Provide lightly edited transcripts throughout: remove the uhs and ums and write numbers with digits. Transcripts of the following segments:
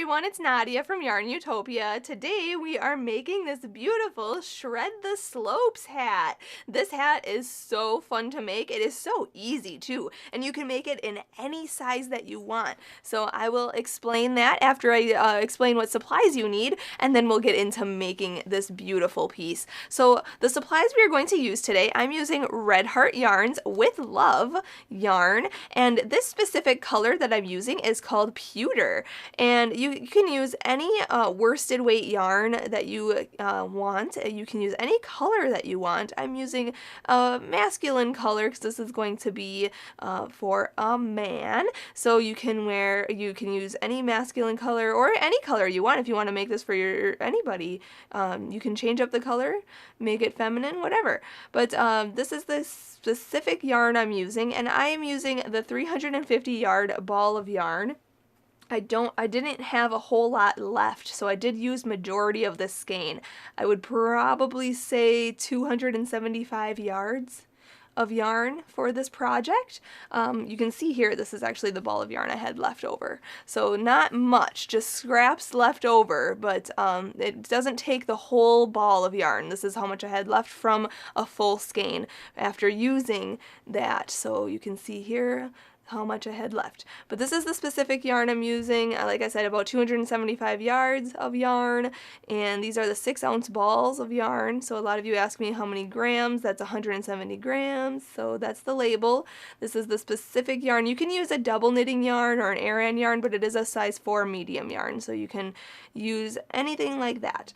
everyone, it's Nadia from YARNutopia. Today we are making this beautiful Shred the Slopes hat. This hat is so fun to make. It is so easy too, and you can make it in any size that you want. So I will explain that after I explain what supplies you need, and then we'll get into making this beautiful piece. So the supplies we are going to use today, I'm using Red Heart Yarns with Love yarn, and this specific color that I'm using is called Pewter. And you can use any worsted weight yarn that you want. You can use any color that you want. I'm using a masculine color because this is going to be for a man. So you can use any masculine color or any color you want if you want to make this for anybody. You can change up the color, make it feminine, whatever. But this is the specific yarn I'm using, and I am using the 350 yard ball of yarn. I didn't have a whole lot left, so I did use majority of this skein. I would probably say 275 yards of yarn for this project. You can see here, this is actually the ball of yarn I had left over. So not much, just scraps left over, but it doesn't take the whole ball of yarn. This is how much I had left from a full skein after using that. So you can see here how much I had left. But this is the specific yarn I'm using. Like I said, about 275 yards of yarn, and these are the 6-ounce balls of yarn. So a lot of you ask me how many grams. That's 170 grams, so that's the label. This is the specific yarn. You can use a double knitting yarn or an Aran yarn, but it is a size 4 medium yarn, so you can use anything like that.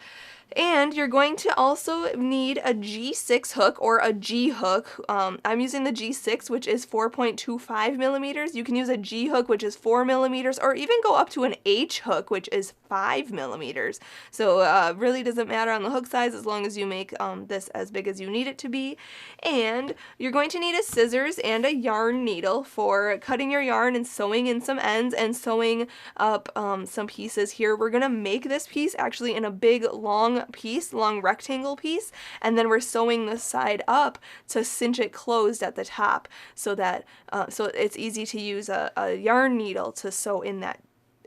And you're going to also need a G6 hook or a G hook. I'm using the G6, which is 4.25 millimeters. You can use a G hook, which is 4 millimeters, or even go up to an H hook, which is 5 millimeters. So really doesn't matter on the hook size as long as you make this as big as you need it to be. And you're going to need a scissors and a yarn needle for cutting your yarn and sewing in some ends and sewing up some pieces here. We're going to make this piece actually in a big long rectangle piece, and then we're sewing the side up to cinch it closed at the top so that so it's easy to use a yarn needle to sew in that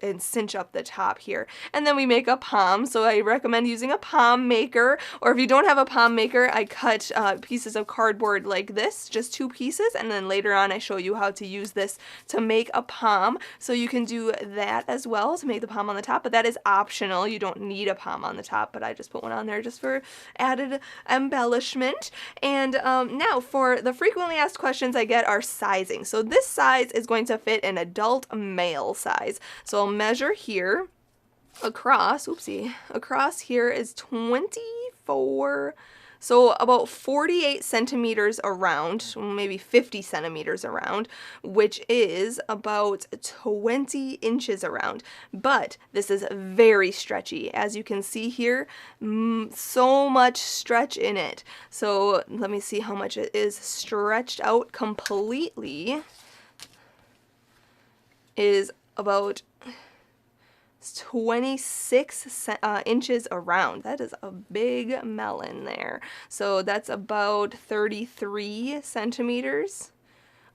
and cinch up the top here. And then we make a palm, so I recommend using a palm maker, or if you don't have a palm maker, I cut pieces of cardboard like this, just 2 pieces, and then later on I show you how to use this to make a palm. So you can do that as well to make the palm on the top, but that is optional. You don't need a palm on the top, but I just put one on there just for added embellishment. And now for the frequently asked questions I get are sizing. So this size is going to fit an adult male size. So I'll measure here across, across here is 24, so about 48 centimeters around, maybe 50 centimeters around, which is about 20 inches around. But this is very stretchy. As you can see here, so much stretch in it. So let me see how much it is stretched out completely. Is about 26 inches around. That is a big melon there. So that's about 33 centimeters.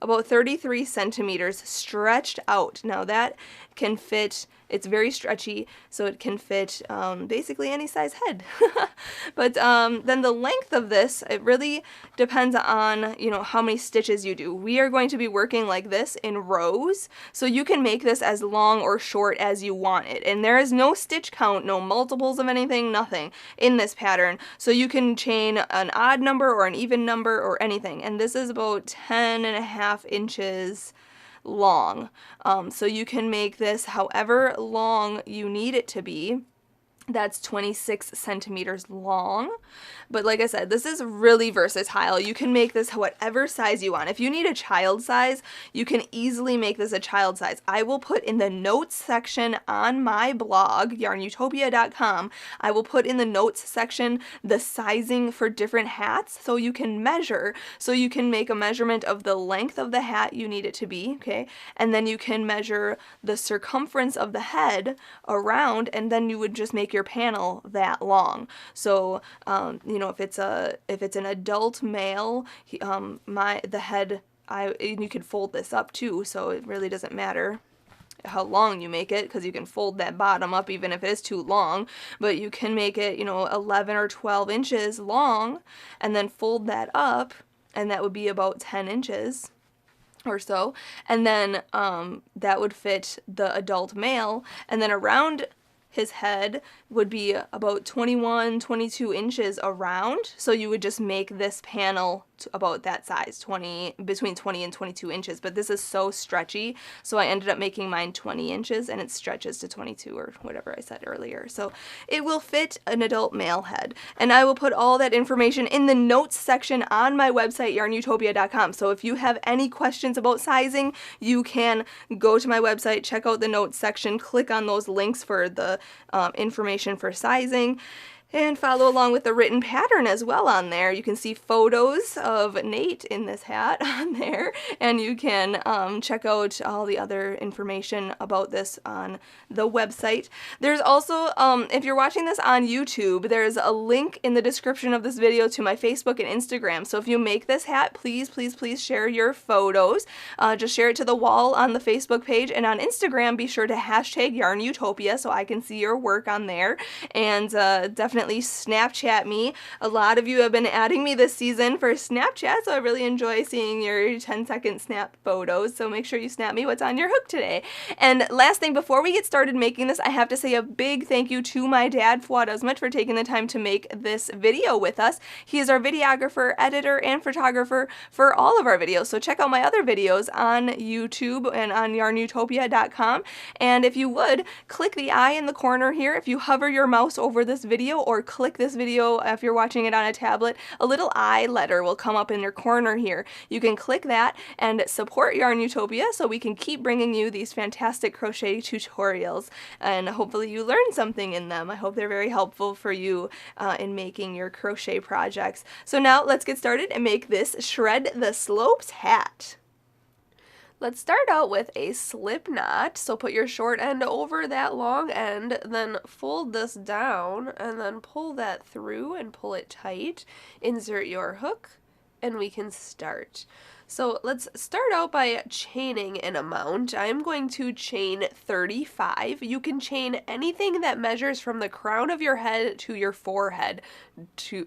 About 33 centimeters stretched out. Now that can fit, it's very stretchy, so it can fit basically any size head. But then the length of this, it really depends on, you know, how many stitches you do. We are going to be working like this in rows, so you can make this as long or short as you want it. And there is no stitch count, no multiples of anything, nothing in this pattern. So you can chain an odd number or an even number or anything. And this is about 10.5 inches long. So you can make this however long you need it to be. That's 26 centimeters long. But like I said, this is really versatile. You can make this whatever size you want. If you need a child size, you can easily make this a child size. I will put in the notes section on my blog, YARNutopia.com, I will put in the notes section the sizing for different hats so you can measure. So you can make a measurement of the length of the hat you need it to be, okay? And then you can measure the circumference of the head around, and then you would just make your panel that long. So you know, if it's an adult male, the head, you could fold this up too, so it really doesn't matter. how long you make it, because you can fold that bottom up even if it is too long, but you can make it, you know, 11 or 12 inches long and then fold that up, and that would be about 10 inches or so, and then that would fit the adult male, and then around his head would be about 21, 22 inches around, so you would just make this panel about that size, between 20 and 22 inches, but this is so stretchy, so I ended up making mine 20 inches, and it stretches to 22 or whatever I said earlier, so it will fit an adult male head, and I will put all that information in the notes section on my website, YARNutopia.com, so if you have any questions about sizing, you can go to my website, check out the notes section, click on those links for the information for sizing, and follow along with the written pattern as well on there. You can see photos of Nate in this hat on there, and you can check out all the other information about this on the website. There's also, if you're watching this on YouTube, there's a link in the description of this video to my Facebook and Instagram. So if you make this hat, please, please, please share your photos. Just share it to the wall on the Facebook page, and on Instagram, be sure to hashtag YARNutopia so I can see your work on there, and definitely Snapchat me. A lot of you have been adding me this season for Snapchat, so I really enjoy seeing your 10-second snap photos, so make sure you snap me what's on your hook today. And last thing, before we get started making this, I have to say a big thank you to my dad, Fuad, Azmat, for taking the time to make this video with us. He is our videographer, editor, and photographer for all of our videos, so check out my other videos on YouTube and on YARNutopia.com, and if you would, click the eye in the corner here. If you hover your mouse over this video or click this video if you're watching it on a tablet, a little I letter will come up in your corner here. You can click that and support YARNutopia so we can keep bringing you these fantastic crochet tutorials, and hopefully you learn something in them. I hope they're very helpful for you in making your crochet projects. So now let's get started and make this Shred the Slopes hat. Let's start out with a slip knot, so put your short end over that long end, then fold this down, and then pull that through and pull it tight. Insert your hook, and we can start. So let's start out by chaining an amount. I'm going to chain 35. You can chain anything that measures from the crown of your head to your forehead,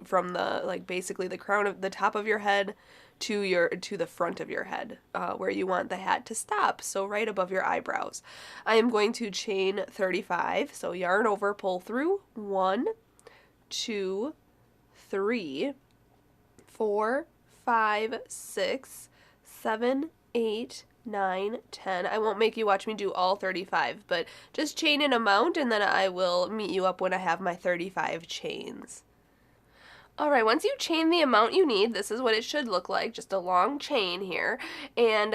from the, like, basically the crown of the top of your head to the front of your head, where you want the hat to stop, so right above your eyebrows. I am going to chain 35, so yarn over, pull through, 1, 2, 3, 4, 5, 6, 7, 8, 9, 10. I won't make you watch me do all 35, but just chain an amount, and then I will meet you up when I have my 35 chains. Alright, once you chain the amount you need, this is what it should look like, just a long chain here, and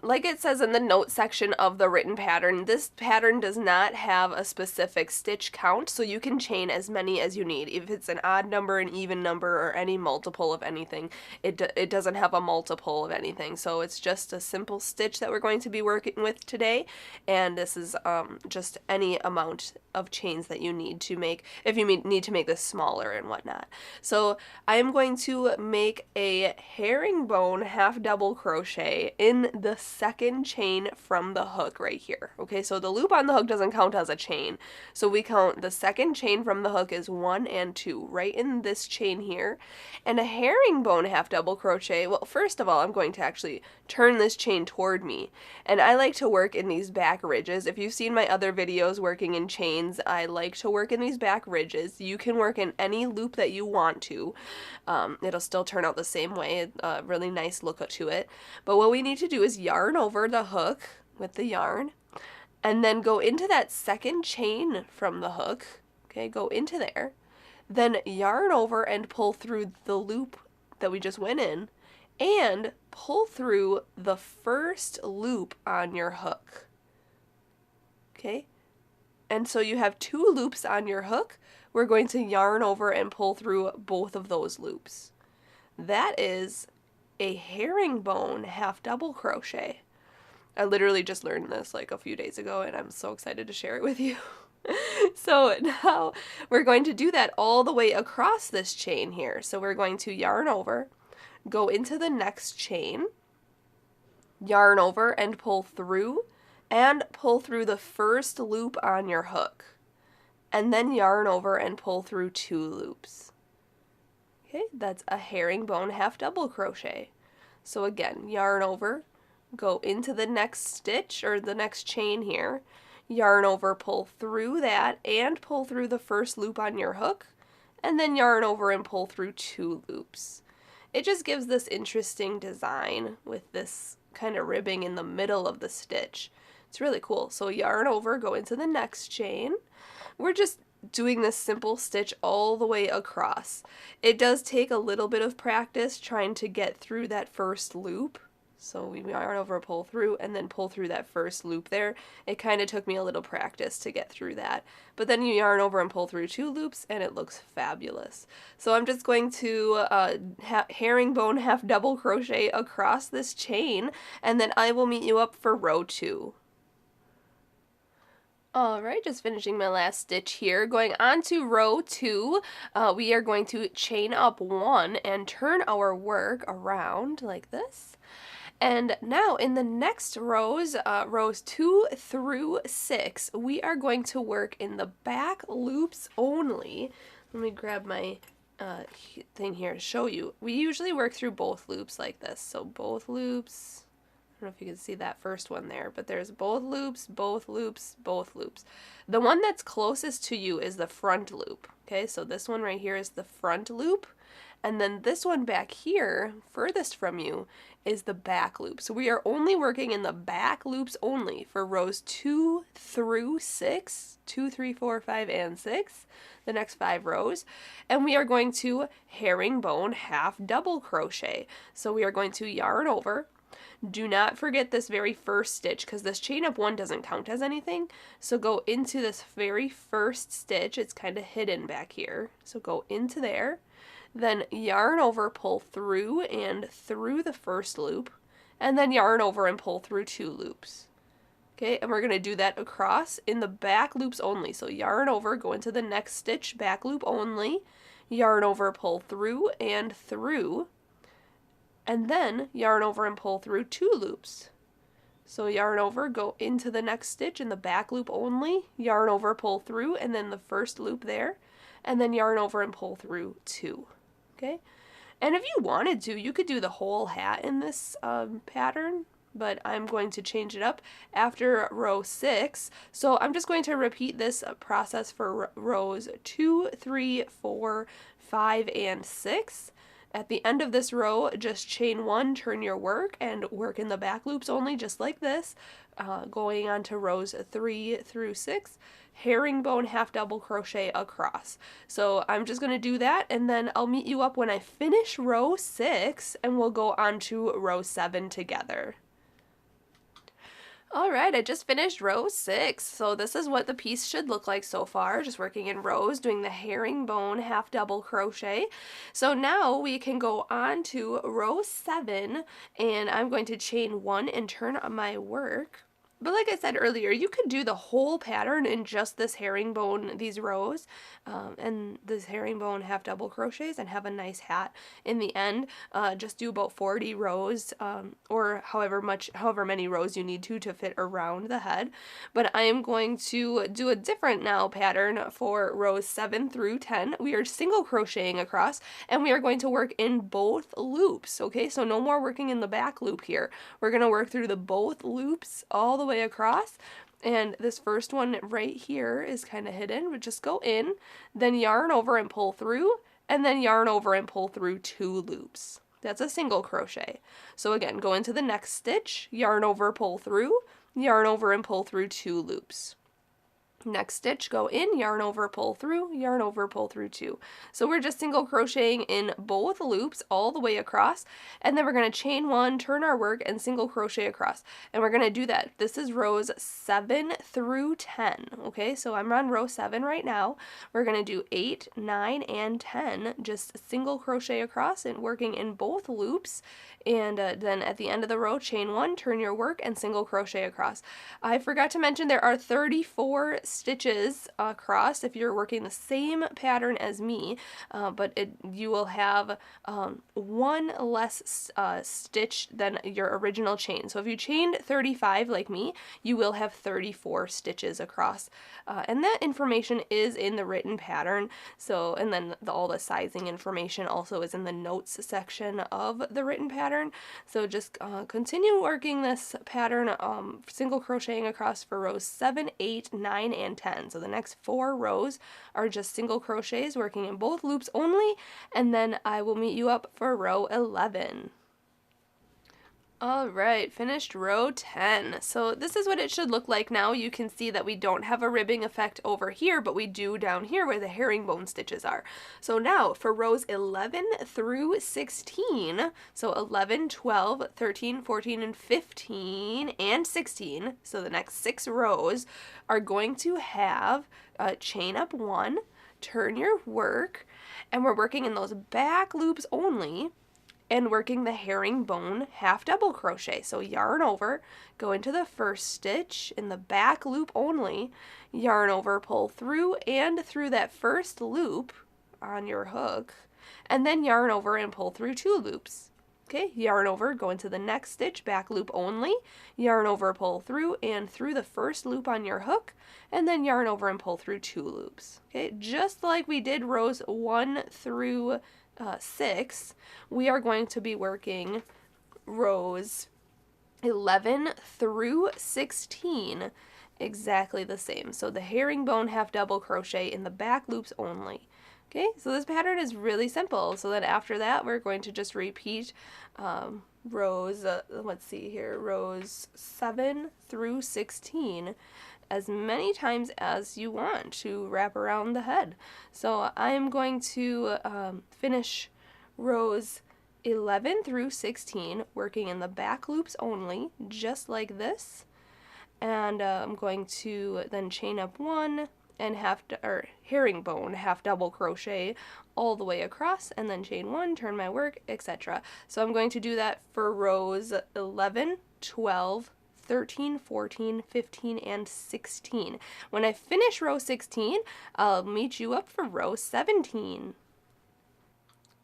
like it says in the note section of the written pattern, this pattern does not have a specific stitch count, so you can chain as many as you need. If it's an odd number, an even number, or any multiple of anything, it doesn't have a multiple of anything, so it's just a simple stitch that we're going to be working with today, and this is just any amount of chains that you need to make, if you need to make this smaller and whatnot. So I am going to make a herringbone half double crochet in the second chain from the hook right here. Okay, so the loop on the hook doesn't count as a chain. So we count the second chain from the hook is 1 and 2 right in this chain here. And a herringbone half double crochet, well, first of all, I'm going to actually turn this chain toward me. And I like to work in these back ridges. If you've seen my other videos working in chains, I like to work in these back ridges. You can work in any loop that you want to. It'll still turn out the same way, a really nice look to it. But what we need to do is yarn over the hook with the yarn, and then go into that second chain from the hook. Okay, go into there, then yarn over and pull through the loop that we just went in, and pull through the first loop on your hook. Okay, and so you have 2 loops on your hook. We're going to yarn over and pull through both of those loops. That is a herringbone half double crochet. I literally just learned this like a few days ago, and I'm so excited to share it with you. So now we're going to do that all the way across this chain here. So we're going to yarn over, go into the next chain, yarn over and pull through, and pull through the first loop on your hook, and then yarn over and pull through 2 loops. Okay, that's a herringbone half double crochet. So again, yarn over, go into the next stitch or the next chain here, yarn over, pull through that and pull through the first loop on your hook, and then yarn over and pull through 2 loops. It just gives this interesting design with this kind of ribbing in the middle of the stitch. It's really cool. So yarn over, go into the next chain. We're just doing this simple stitch all the way across. It does take a little bit of practice trying to get through that first loop. So we yarn over, pull through, and then pull through that first loop there. It kind of took me a little practice to get through that. But then you yarn over and pull through 2 loops, and it looks fabulous. So I'm just going to herringbone half double crochet across this chain, and then I will meet you up for row 2. Alright, just finishing my last stitch here. Going on to row 2, we are going to chain up 1 and turn our work around like this. And now in the next rows, rows 2 through 6, we are going to work in the back loops only. Let me grab my thing here to show you. We usually work through both loops like this. So both loops. I don't know if you can see that first one there, but there's both loops, both loops, both loops. The one that's closest to you is the front loop. Okay, so this one right here is the front loop. And then this one back here, furthest from you, is the back loop. So we are only working in the back loops only for rows 2 through 6, 2, 3, 4, 5, and 6, the next 5 rows. And we are going to herringbone half double crochet. So we are going to yarn over. Do not forget this very first stitch because this chain up 1 doesn't count as anything. So go into this very first stitch. It's kind of hidden back here. So go into there. Then yarn over, pull through and through the first loop, and then yarn over and pull through 2 loops. Okay, and we're going to do that across in the back loops only. So yarn over, go into the next stitch, back loop only, yarn over, pull through, and then yarn over and pull through 2 loops. So yarn over, go into the next stitch in the back loop only, yarn over, pull through, and then the first loop there, and then yarn over and pull through 2. Okay, and if you wanted to, you could do the whole hat in this pattern, but I'm going to change it up after row 6. So I'm just going to repeat this process for rows 2, 3, 4, 5, and 6. At the end of this row, just chain 1, turn your work, and work in the back loops only, just like this. Going on to rows 3 through 6, herringbone half double crochet across. So I'm just going to do that, and then I'll meet you up when I finish row 6, and we'll go on to row 7 together. Alright, I just finished row 6, so this is what the piece should look like so far, just working in rows, doing the herringbone half double crochet. So now we can go on to row 7, and I'm going to chain 1 and turn on my work. But like I said earlier, you could do the whole pattern in just this herringbone, these rows, and this herringbone half double crochets and have a nice hat in the end. Just do about 40 rows, or however many rows you need to fit around the head. But I am going to do a different now pattern for rows 7 through 10. We are single crocheting across, and we are going to work in both loops. Okay, so no more working in the back loop here. We're going to work through the both loops all the way across, and this first one right here is kind of hidden, but just go in, then yarn over and pull through, and then yarn over and pull through 2 loops. That's a single crochet. So again, go into the next stitch, yarn over, pull through, yarn over and pull through 2 loops. Next stitch, go in, yarn over, pull through, yarn over, pull through 2. So we're just single crocheting in both loops all the way across, and then we're going to chain 1, turn our work, and single crochet across. And we're going to do that. This is rows 7 through 10. Okay, so I'm on row 7 right now. We're going to do 8, 9, and 10, just single crochet across and working in both loops. And then at the end of the row, chain 1, turn your work, and single crochet across. I forgot to mention there are 34 stitches across if you're working the same pattern as me, but you will have one less stitch than your original chain. So if you chained 35 like me, you will have 34 stitches across, and that information is in the written pattern. So, and then all the sizing information also is in the notes section of the written pattern. So just continue working this pattern, single crocheting across for rows 7, 8, 9, and 10. So the next 4 rows are just single crochets working in both loops only, and then I will meet you up for row 11. Alright, finished row 10. So this is what it should look like now. You can see that we don't have a ribbing effect over here, but we do down here where the herringbone stitches are. So now for rows 11 through 16, so 11, 12, 13, 14, and 15, and 16, so the next 6 rows are going to have chain up 1, turn your work, and we're working in those back loops only, and working the herringbone half double crochet. So yarn over, go into the first stitch in the back loop only, yarn over, pull through and through that first loop on your hook, and then yarn over and pull through 2 loops. Okay, yarn over, go into the next stitch, back loop only, yarn over, pull through and through the first loop on your hook, and then yarn over and pull through 2 loops. Okay, just like we did rows 1 through 6, we are going to be working rows 11 through 16 exactly the same. So the herringbone half double crochet in the back loops only. Okay, so this pattern is really simple. So then after that, we're going to just repeat rows, let's see here, rows 7 through 16 as many times as you want to wrap around the head. So I'm going to finish rows 11 through 16 working in the back loops only, just like this. And I'm going to then chain up 1 and herringbone half double crochet all the way across, and then chain 1, turn my work, etc. So I'm going to do that for rows 11, 12, 13, 14, 15, and 16. When I finish row 16, I'll meet you up for row 17.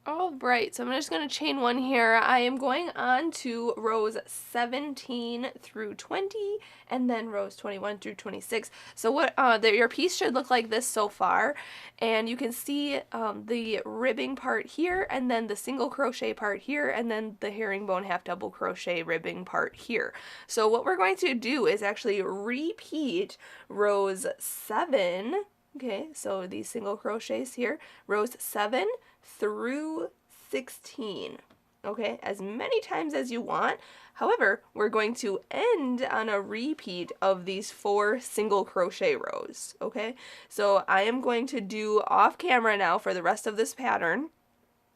Alright, so I'm just going to chain 1 here. I am going on to rows 17 through 20, and then rows 21 through 26. So what your piece should look like this so far, and you can see the ribbing part here, and then the single crochet part here, and then the herringbone half double crochet ribbing part here. So what we're going to do is actually repeat rows 7, okay, so these single crochets here, rows 7 through 16, okay, as many times as you want. However, we're going to end on a repeat of these 4 single crochet rows, okay? So I am going to do off camera now for the rest of this pattern.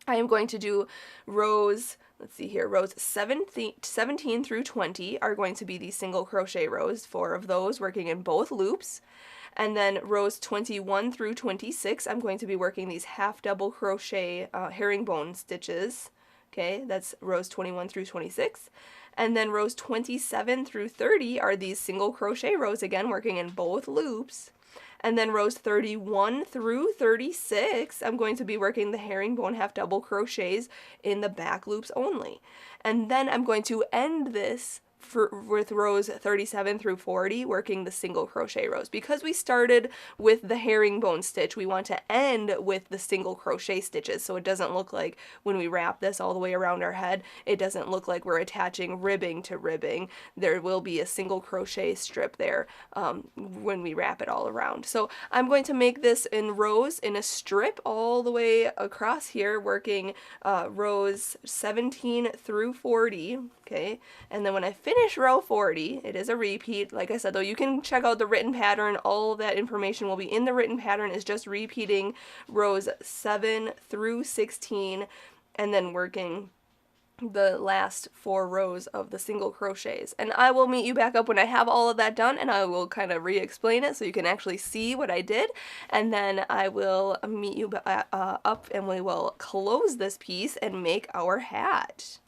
I am going to do rows, let's see here, rows 17 through 20 are going to be these single crochet rows, 4 of those working in both loops. And then rows 21 through 26, I'm going to be working these half double crochet herringbone stitches. Okay, that's rows 21 through 26. And then rows 27 through 30 are these single crochet rows, again working in both loops. And then rows 31 through 36, I'm going to be working the herringbone half double crochets in the back loops only. And then I'm going to end this with rows 37 through 40 working the single crochet rows. Because we started with the herringbone stitch, we want to end with the single crochet stitches, so it doesn't look like when we wrap this all the way around our head, it doesn't look like we're attaching ribbing to ribbing. There will be a single crochet strip there when we wrap it all around. So I'm going to make this in rows in a strip all the way across here, working rows 17 through 40, okay, and then when I finish row 40, it is a repeat. Like I said, though, you can check out the written pattern. All of that information will be in the written pattern. Is just repeating rows 7 through 16 and then working the last 4 rows of the single crochets. And I will meet you back up when I have all of that done, and I will kind of re-explain it so you can actually see what I did, and then I will meet you up and we will close this piece and make our hat.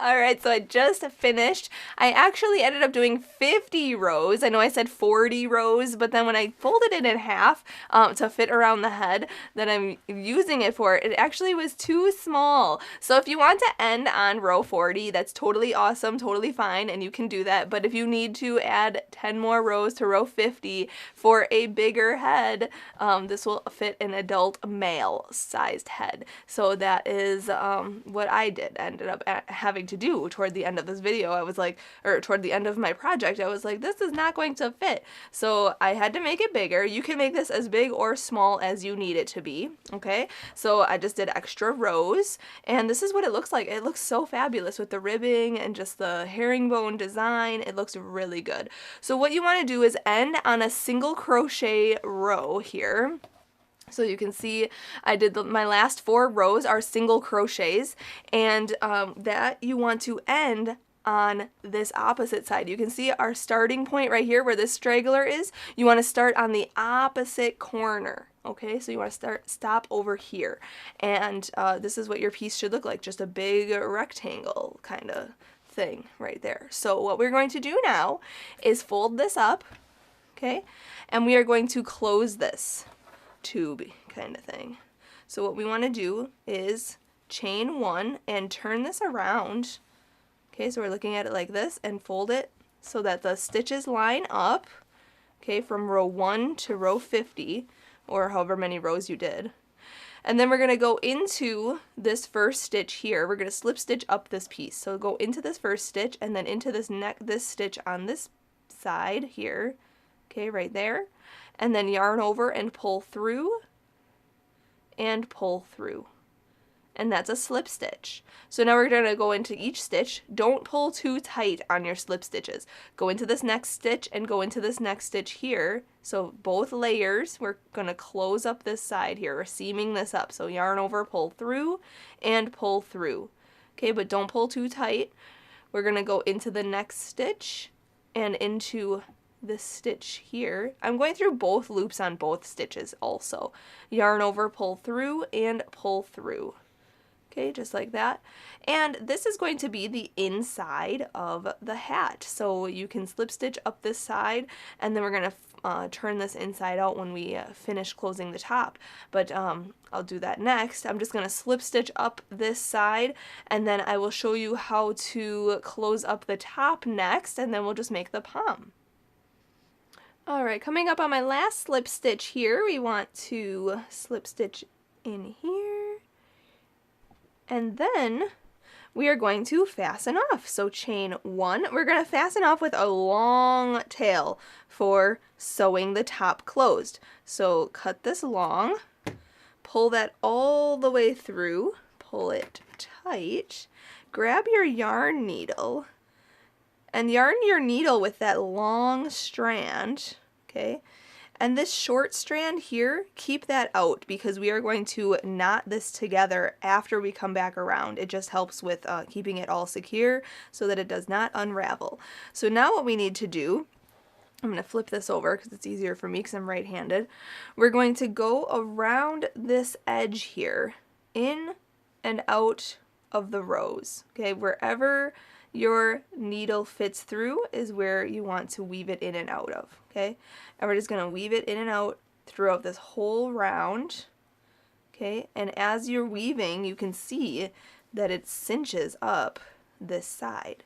Alright, so I just finished. I actually ended up doing 50 rows. I know I said 40 rows, but then when I folded it in half to fit around the head that I'm using it for, it actually was too small. So if you want to end on row 40, that's totally awesome, totally fine, and you can do that. But if you need to add 10 more rows to row 50 for a bigger head, this will fit an adult male sized head. So that is what I ended up having to do toward the end of this video. I was like, or toward the end of my project, I was like, this is not going to fit. So I had to make it bigger. You can make this as big or small as you need it to be, okay? So I just did extra rows, and this is what it looks like. It looks so fabulous with the ribbing and just the herringbone design. It looks really good. So what you want to do is end on a single crochet row here. So you can see I did my last 4 rows are single crochets, and that you want to end on this opposite side. You can see our starting point right here where this straggler is. You want to start on the opposite corner. Okay, so you want to stop over here, and this is what your piece should look like, just a big rectangle kind of thing right there. So what we're going to do now is fold this up, okay, and we are going to close this tube kind of thing. So what we want to do is chain 1 and turn this around. Okay, so we're looking at it like this and fold it so that the stitches line up, okay, from row 1 to row 50, or however many rows you did. And then we're going to go into this first stitch here. We're going to slip stitch up this piece. So go into this first stitch and then into this stitch on this side here, okay, right there. And then yarn over and pull through and pull through. And that's a slip stitch. So now we're going to go into each stitch. Don't pull too tight on your slip stitches. Go into this next stitch and go into this next stitch here. So both layers, we're going to close up this side here. We're seaming this up. So yarn over, pull through, and pull through. Okay, but don't pull too tight. We're going to go into the next stitch and into this stitch here. I'm going through both loops on both stitches also. Yarn over, pull through, and pull through. Okay, just like that. And this is going to be the inside of the hat. So you can slip stitch up this side, and then we're going to turn this inside out when we finish closing the top. But I'll do that next. I'm just going to slip stitch up this side, and then I will show you how to close up the top next, and then we'll just make the pom. Alright, coming up on my last slip stitch here, we want to slip stitch in here. And then we are going to fasten off. So chain 1, we're going to fasten off with a long tail for sewing the top closed. So cut this long, pull that all the way through, pull it tight, grab your yarn needle, and yarn your needle with that long strand, okay? And this short strand here, keep that out because we are going to knot this together after we come back around. It just helps with keeping it all secure so that it does not unravel. So now what we need to do, I'm going to flip this over because it's easier for me because I'm right-handed. We're going to go around this edge here, in and out of the rows. Okay, wherever your needle fits through is where you want to weave it in and out of, okay? And we're just going to weave it in and out throughout this whole round, okay? And as you're weaving, you can see that it cinches up this side,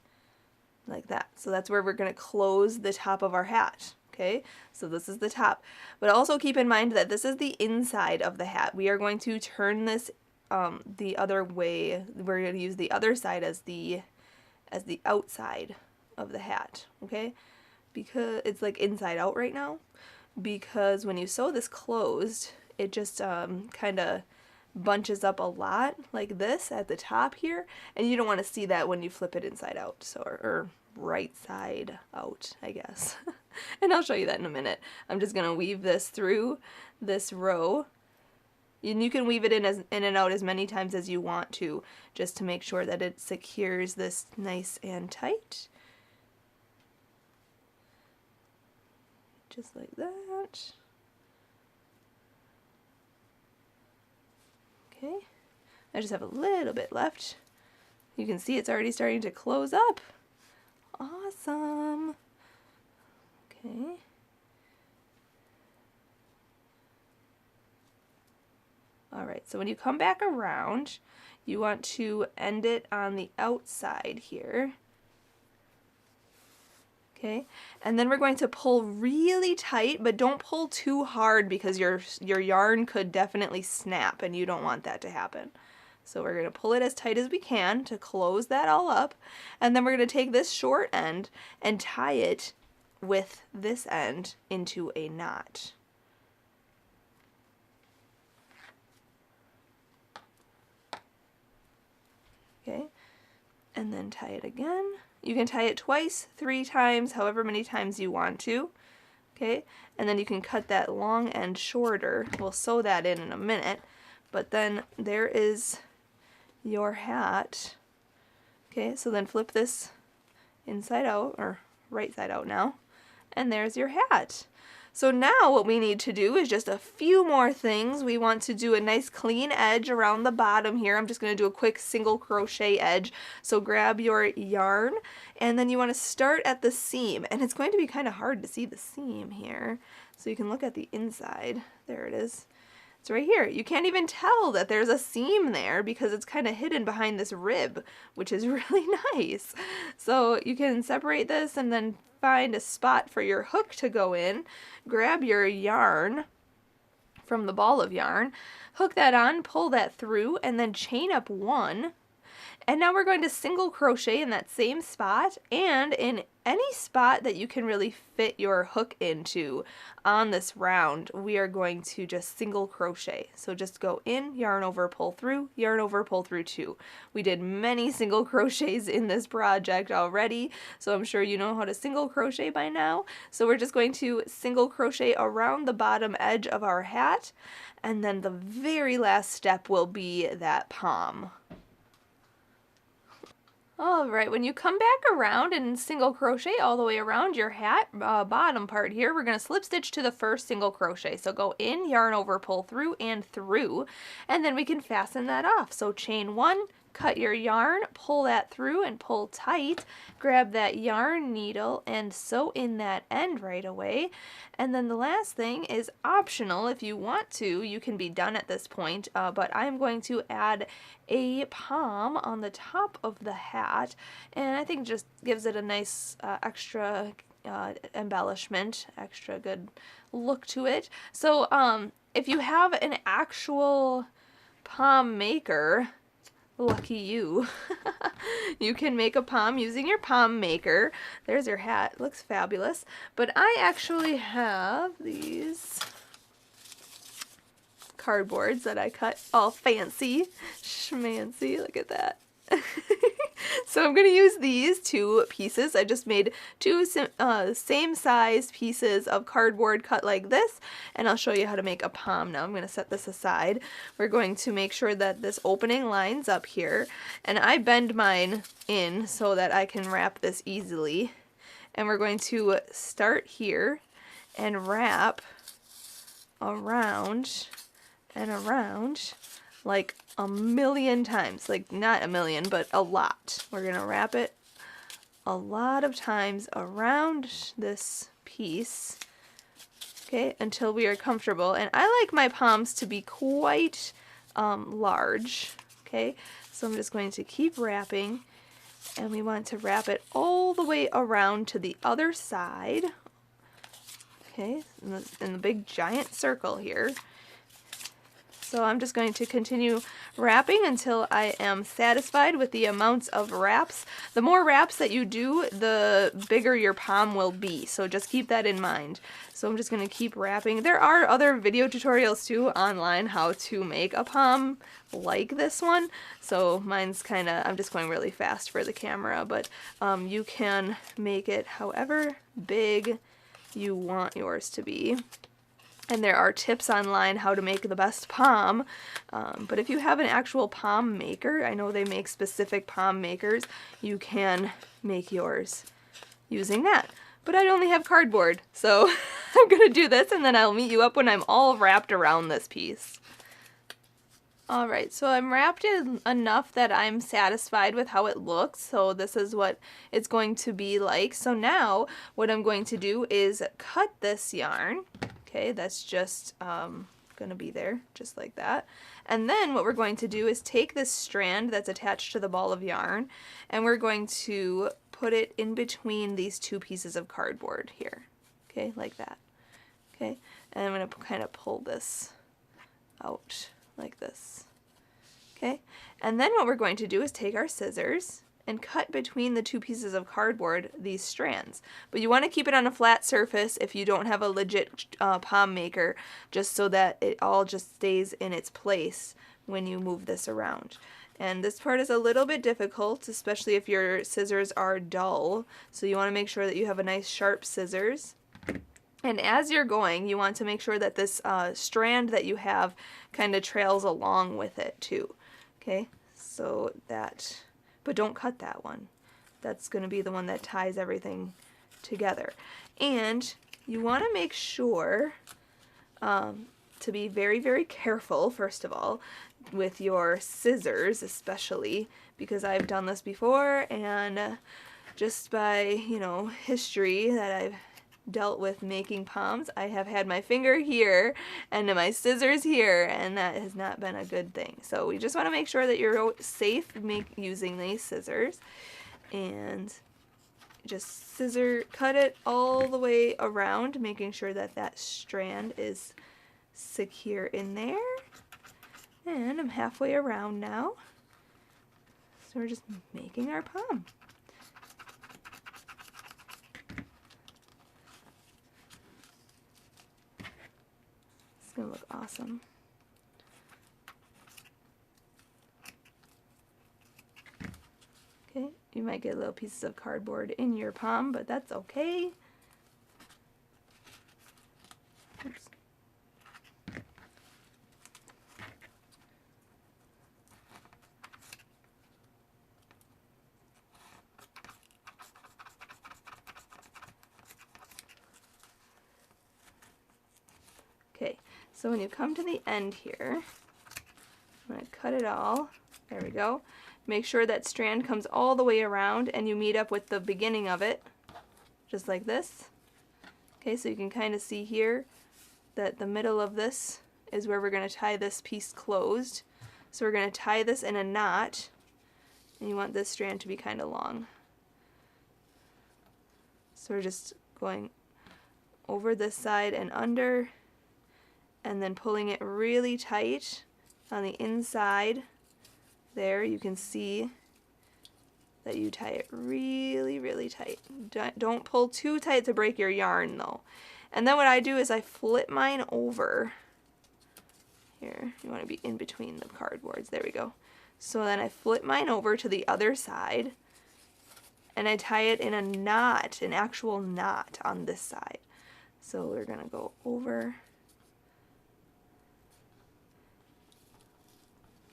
like that. So that's where we're going to close the top of our hat, okay? So this is the top. But also keep in mind that this is the inside of the hat. We are going to turn this the other way. We're going to use the other side as the outside of the hat, okay? Because it's like inside out right now, because when you sew this closed, it just kind of bunches up a lot like this at the top here, and you don't want to see that when you flip it inside out, so or right side out, I guess. And I'll show you that in a minute. I'm just gonna weave this through this row, and you can weave it in and out as many times as you want to, just to make sure that it secures this nice and tight. Just like that. Okay, I just have a little bit left. You can see it's already starting to close up. Awesome. Okay. Alright, so when you come back around, you want to end it on the outside here. Okay, and then we're going to pull really tight, but don't pull too hard because your yarn could definitely snap and you don't want that to happen. So we're going to pull it as tight as we can to close that all up, and then we're going to take this short end and tie it with this end into a knot. Okay, and then tie it again. You can tie it twice, 3 times, however many times you want to. Okay, and then you can cut that long end shorter. We'll sew that in a minute, but then there is your hat. Okay, so then flip this inside out, or right side out now, and there's your hat. So now what we need to do is just a few more things. We want to do a nice clean edge around the bottom here. I'm just going to do a quick single crochet edge. So grab your yarn, and then you want to start at the seam, and it's going to be kind of hard to see the seam here. So you can look at the inside. There it is. It's right here. You can't even tell that there's a seam there because it's kind of hidden behind this rib, which is really nice. So you can separate this and then find a spot for your hook to go in. Grab your yarn from the ball of yarn, hook that on, pull that through, and then chain up 1. And now we're going to single crochet in that same spot and in any spot that you can really fit your hook into on this round. We are going to just single crochet. So just go in, yarn over, pull through, yarn over, pull through 2. We did many single crochets in this project already, so I'm sure you know how to single crochet by now. So we're just going to single crochet around the bottom edge of our hat, and then the very last step will be that pom. Alright, when you come back around and single crochet all the way around your hat bottom part here, we're going to slip stitch to the first single crochet. So go in, yarn over, pull through, and then we can fasten that off. So chain 1, cut your yarn, pull that through and pull tight, grab that yarn needle and sew in that end right away. And then the last thing is optional. If you want to, you can be done at this point, but I'm going to add a pom on the top of the hat, and I think just gives it a nice extra embellishment, extra good look to it. So if you have an actual pom maker, lucky you. You can make a pom using your pom maker. There's your hat. It looks fabulous. But I actually have these cardboards that I cut all fancy schmancy. Look at that. So I'm going to use these 2 pieces. I just made 2 same size pieces of cardboard cut like this, and I'll show you how to make a pom now. I'm going to set this aside. We're going to make sure that this opening lines up here, and I bend mine in so that I can wrap this easily. And we're going to start here and wrap around and around like a million times. Like not a million, but a lot. We're going to wrap it a lot of times around this piece, okay, until we are comfortable. And I like my poms to be quite large, okay, so I'm just going to keep wrapping, and we want to wrap it all the way around to the other side, okay, in the big giant circle here. So I'm just going to continue wrapping until I am satisfied with the amounts of wraps. The more wraps that you do, the bigger your pom will be, so just keep that in mind. So I'm just going to keep wrapping. There are other video tutorials too online how to make a pom like this one, so mine's kind of, I'm just going really fast for the camera, but you can make it however big you want yours to be. And there are tips online how to make the best pom, but if you have an actual pom maker, I know they make specific pom makers, you can make yours using that. But I only have cardboard, so I'm going to do this and then I'll meet you up when I'm all wrapped around this piece. Alright, so I'm wrapped it enough that I'm satisfied with how it looks, so this is what it's going to be like. So now what I'm going to do is cut this yarn. Okay, that's just going to be there, just like that. And then what we're going to do is take this strand that's attached to the ball of yarn, and we're going to put it in between these two pieces of cardboard here. Okay, like that. Okay, and I'm going to kind of pull this out like this. Okay, and then what we're going to do is take our scissors and cut between the two pieces of cardboard these strands. But you want to keep it on a flat surface if you don't have a legit palm maker, just so that it all just stays in its place when you move this around. And this part is a little bit difficult, especially if your scissors are dull, so you want to make sure that you have a nice sharp scissors. And as you're going, you want to make sure that this strand that you have kind of trails along with it too. Okay, so that, but don't cut that one. That's going to be the one that ties everything together. And you want to make sure to be very, very careful, first of all, with your scissors especially, because I've done this before, and just by, you know, history that I've dealt with making palms, I have had my finger here and my scissors here, and that has not been a good thing. So we just want to make sure that you're safe using these scissors, and just cut it all the way around, making sure that that strand is secure in there. And I'm halfway around now, so we're just making our palm. Gonna look awesome. Okay, you might get little pieces of cardboard in your palm, but that's okay. Oops. Okay, so when you come to the end here, I'm going to cut it all. There we go. Make sure that strand comes all the way around and you meet up with the beginning of it, just like this. Okay, so you can kind of see here that the middle of this is where we're going to tie this piece closed. So we're going to tie this in a knot, and you want this strand to be kind of long. So we're just going over this side and under, and then pulling it really tight on the inside. There you can see that you tie it really, really tight. Don't pull too tight to break your yarn though. And then what I do is I flip mine over. Here, you want to be in between the cardboards. There we go. So then I flip mine over to the other side, and I tie it in a knot, an actual knot on this side. So we're going to go over.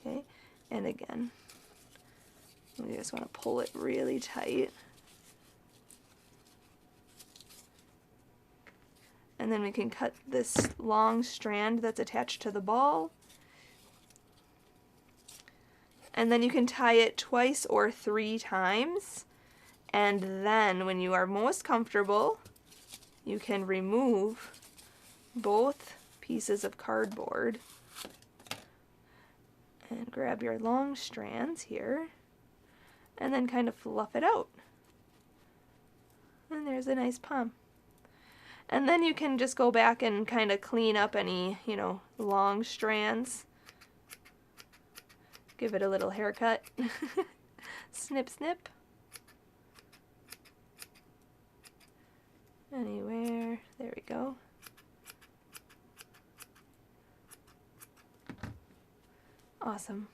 Okay, and again, we just want to pull it really tight. And then we can cut this long strand that's attached to the ball. And then you can tie it twice or 3 times. And then when you are most comfortable, you can remove both pieces of cardboard and grab your long strands here and then kind of fluff it out. And there's a nice palm. And then you can just go back and kind of clean up any, you know, long strands. Give it a little haircut. Snip, snip. Anywhere. There we go. Awesome.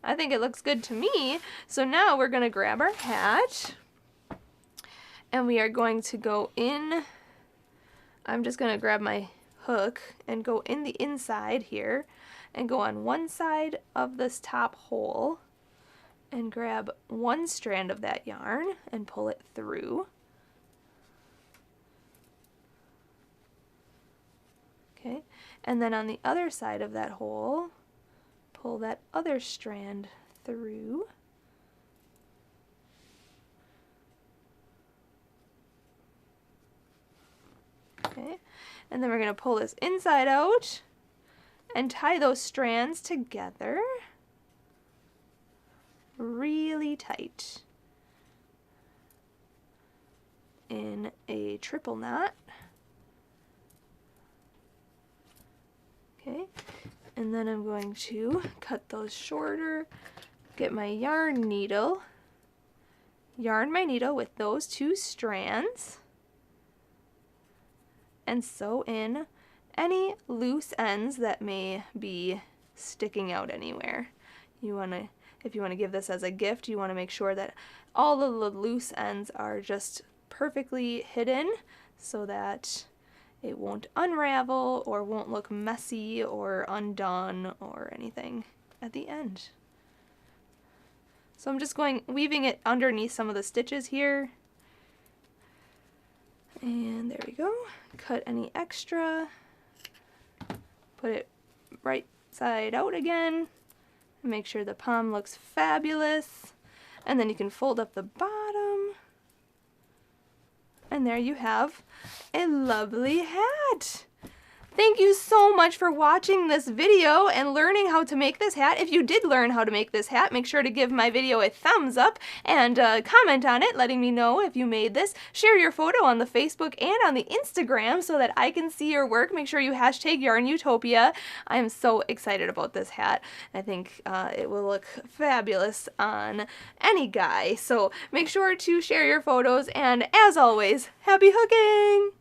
I think it looks good to me. So now we're going to grab our hat, and we are going to go in. I'm just going to grab my hook and go in the inside here and go on one side of this top hole and grab one strand of that yarn and pull it through. Okay, and then on the other side of that hole, pull that other strand through. Okay, and then we're going to pull this inside out and tie those strands together really tight in a triple knot. Okay, and then I'm going to cut those shorter, get my yarn needle, yarn my needle with those two strands, and sew in any loose ends that may be sticking out anywhere. If you want to give this as a gift, you want to make sure that all of the loose ends are just perfectly hidden so that it won't unravel or won't look messy or undone or anything at the end. So I'm just weaving it underneath some of the stitches here. And there we go. Cut any extra. Put it right side out again. Make sure the palm looks fabulous. And then you can fold up the bottom. And there you have a lovely hat. Thank you so much for watching this video and learning how to make this hat. If you did learn how to make this hat, make sure to give my video a thumbs up and comment on it, letting me know if you made this. Share your photo on the Facebook and on the Instagram so that I can see your work. Make sure you hashtag YARNutopia. I am so excited about this hat. I think it will look fabulous on any guy. So make sure to share your photos, and as always, happy hooking!